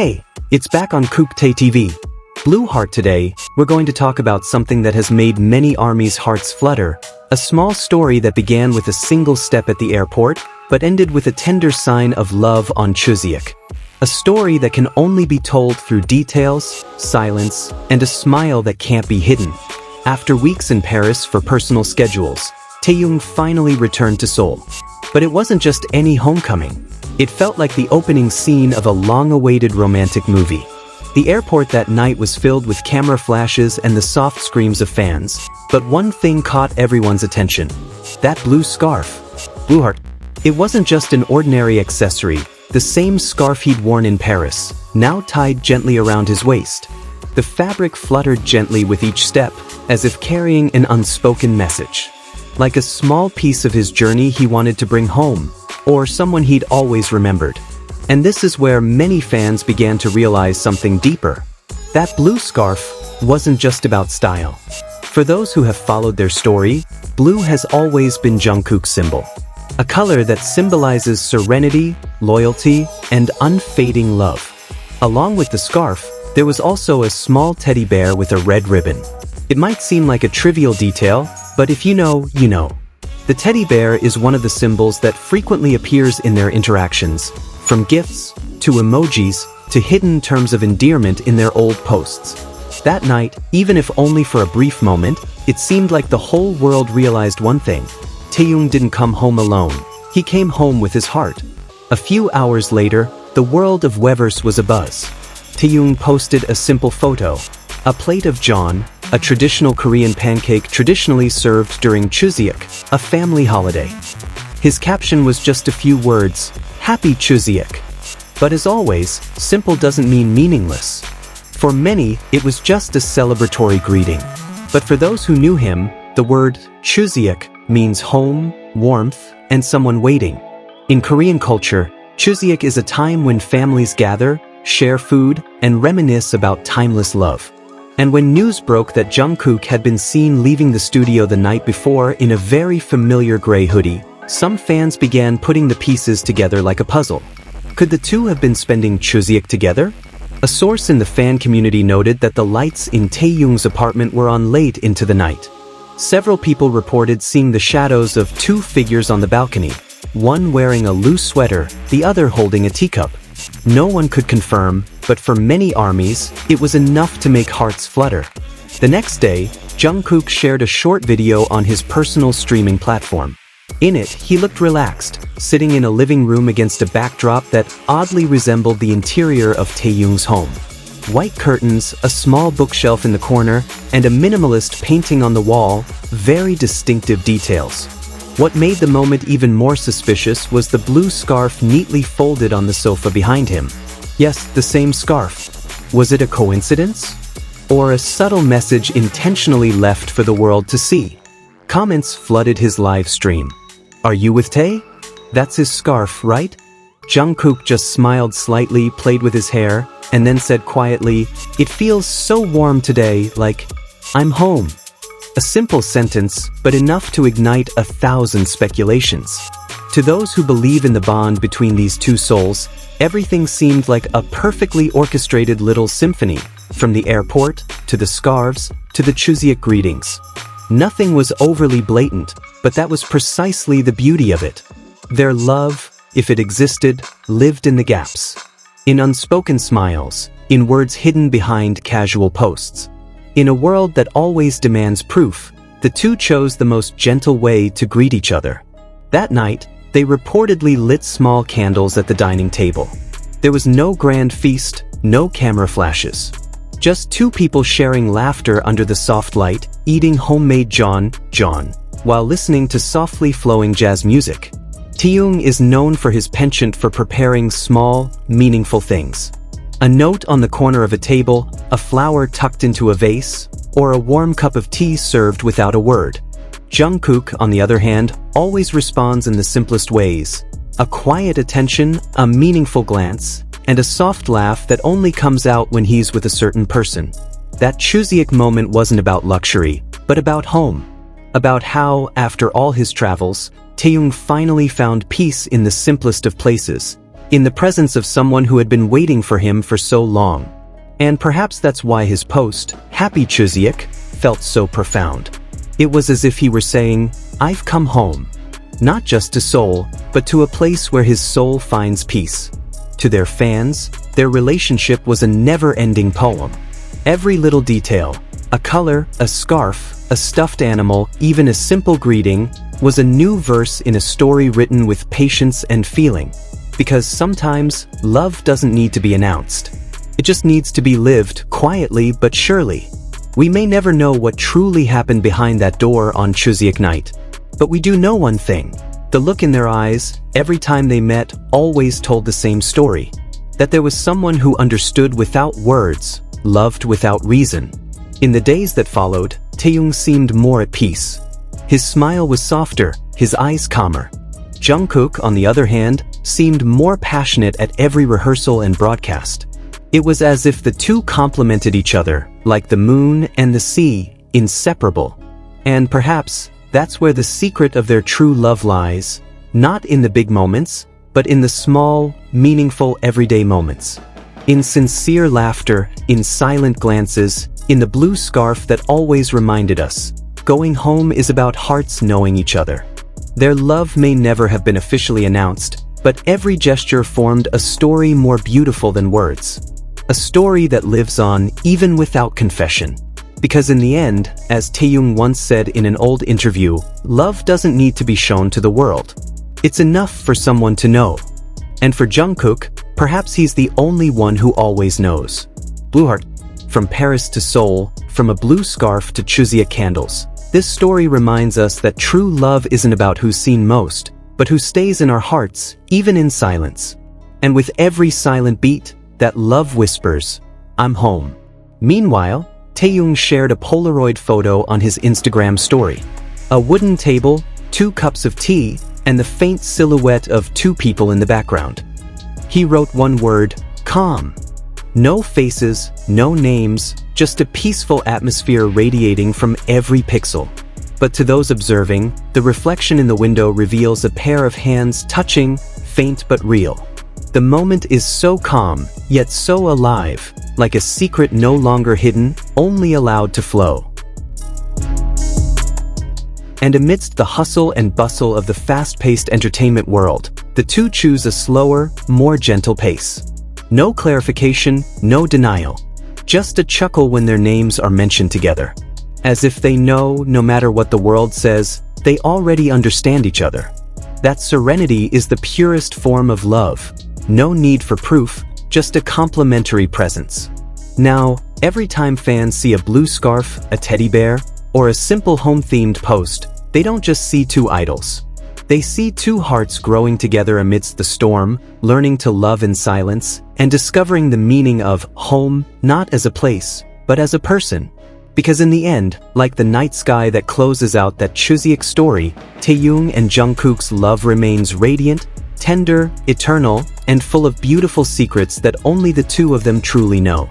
Hey, it's back on Kook Tae TV. Blue Heart. Today, we're going to talk about something that has made many armies' hearts flutter. A small story that began with a single step at the airport, but ended with a tender sign of love on Chuseok. A story that can only be told through details, silence, and a smile that can't be hidden. After weeks in Paris for personal schedules, Taehyung finally returned to Seoul. But it wasn't just any homecoming. It felt like the opening scene of a long-awaited romantic movie. The airport that night was filled with camera flashes and the soft screams of fans, but one thing caught everyone's attention. That blue scarf. Blue Heart. It wasn't just an ordinary accessory, the same scarf he'd worn in Paris, now tied gently around his waist. The fabric fluttered gently with each step, as if carrying an unspoken message. Like a small piece of his journey he wanted to bring home, or someone he'd always remembered. And this is where many fans began to realize something deeper. That blue scarf wasn't just about style. For those who have followed their story, blue has always been Jungkook's symbol. A color that symbolizes serenity, loyalty, and unfading love. Along with the scarf, there was also a small teddy bear with a red ribbon. It might seem like a trivial detail, but if you know, you know. The teddy bear is one of the symbols that frequently appears in their interactions, from gifts, to emojis, to hidden terms of endearment in their old posts. That night, even if only for a brief moment, it seemed like the whole world realized one thing. Taehyung didn't come home alone. He came home with his heart. A few hours later, the world of Weverse was abuzz. Taehyung posted a simple photo. A plate of jeon, a traditional Korean pancake traditionally served during Chuseok, a family holiday. His caption was just a few words, "Happy Chuseok." But as always, simple doesn't mean meaningless. For many, it was just a celebratory greeting. But for those who knew him, the word Chuseok means home, warmth, and someone waiting. In Korean culture, Chuseok is a time when families gather, share food, and reminisce about timeless love. And when news broke that Jungkook had been seen leaving the studio the night before in a very familiar gray hoodie, some fans began putting the pieces together like a puzzle. Could the two have been spending Chuseok together? A source in the fan community noted that the lights in Taehyung's apartment were on late into the night. Several people reported seeing the shadows of two figures on the balcony, one wearing a loose sweater, the other holding a teacup. No one could confirm, but for many armies, it was enough to make hearts flutter. The next day, Jungkook shared a short video on his personal streaming platform. In it, he looked relaxed, sitting in a living room against a backdrop that oddly resembled the interior of Taehyung's home. White curtains, a small bookshelf in the corner, and a minimalist painting on the wall, very distinctive details. What made the moment even more suspicious was the blue scarf neatly folded on the sofa behind him. Yes, the same scarf. Was it a coincidence? Or a subtle message intentionally left for the world to see? Comments flooded his live stream. Are you with Tae? That's his scarf, right? Jungkook just smiled slightly, played with his hair, and then said quietly, "It feels so warm today, like, I'm home." A simple sentence, but enough to ignite 1,000 speculations. To those who believe in the bond between these two souls, everything seemed like a perfectly orchestrated little symphony, from the airport, to the scarves, to the Chuseok greetings. Nothing was overly blatant, but that was precisely the beauty of it. Their love, if it existed, lived in the gaps. In unspoken smiles, in words hidden behind casual posts. In a world that always demands proof, the two chose the most gentle way to greet each other. That night, they reportedly lit small candles at the dining table. There was no grand feast, no camera flashes. Just two people sharing laughter under the soft light, eating homemade jeon, while listening to softly flowing jazz music. Taehyung is known for his penchant for preparing small, meaningful things. A note on the corner of a table, a flower tucked into a vase, or a warm cup of tea served without a word. Jungkook, on the other hand, always responds in the simplest ways. A quiet attention, a meaningful glance, and a soft laugh that only comes out when he's with a certain person. That Chuseok moment wasn't about luxury, but about home. About how, after all his travels, Taehyung finally found peace in the simplest of places, in the presence of someone who had been waiting for him for so long. And perhaps that's why his post, Happy Chuseok, felt so profound. It was as if he were saying, I've come home. Not just to Seoul, but to a place where his soul finds peace. To their fans, their relationship was a never-ending poem. Every little detail, a color, a scarf, a stuffed animal, even a simple greeting, was a new verse in a story written with patience and feeling. Because sometimes, love doesn't need to be announced. It just needs to be lived quietly but surely. We may never know what truly happened behind that door on Chuseok night. But we do know one thing. The look in their eyes, every time they met, always told the same story. That there was someone who understood without words, loved without reason. In the days that followed, Taehyung seemed more at peace. His smile was softer, his eyes calmer. Jungkook, on the other hand, seemed more passionate at every rehearsal and broadcast. It was as if the two complemented each other, like the moon and the sea, inseparable. And perhaps, that's where the secret of their true love lies, not in the big moments, but in the small, meaningful everyday moments. In sincere laughter, in silent glances, in the blue scarf that always reminded us, going home is about hearts knowing each other. Their love may never have been officially announced, but every gesture formed a story more beautiful than words. A story that lives on even without confession. Because in the end, as Taehyung once said in an old interview, love doesn't need to be shown to the world. It's enough for someone to know. And for Jungkook, perhaps he's the only one who always knows. Blue Heart. From Paris to Seoul, from a blue scarf to Chuseok candles. This story reminds us that true love isn't about who's seen most, but who stays in our hearts, even in silence. And with every silent beat, that love whispers, I'm home. Meanwhile, Taehyung shared a Polaroid photo on his Instagram story. A wooden table, 2 cups of tea, and the faint silhouette of 2 people in the background. He wrote one word, calm. No faces, no names, just a peaceful atmosphere radiating from every pixel. But to those observing, the reflection in the window reveals a pair of hands touching, faint but real. The moment is so calm, yet so alive, like a secret no longer hidden, only allowed to flow. And amidst the hustle and bustle of the fast-paced entertainment world, the two choose a slower, more gentle pace. No clarification, no denial. Just a chuckle when their names are mentioned together. As if they know, no matter what the world says, they already understand each other. That serenity is the purest form of love. No need for proof, just a complementary presence. Now, every time fans see a blue scarf, a teddy bear, or a simple home-themed post, they don't just see 2 idols. They see 2 hearts growing together amidst the storm, learning to love in silence, and discovering the meaning of home not as a place, but as a person. Because in the end, like the night sky that closes out that Chuseok story, Taehyung and Jungkook's love remains radiant, tender, eternal, and full of beautiful secrets that only the 2 of them truly know.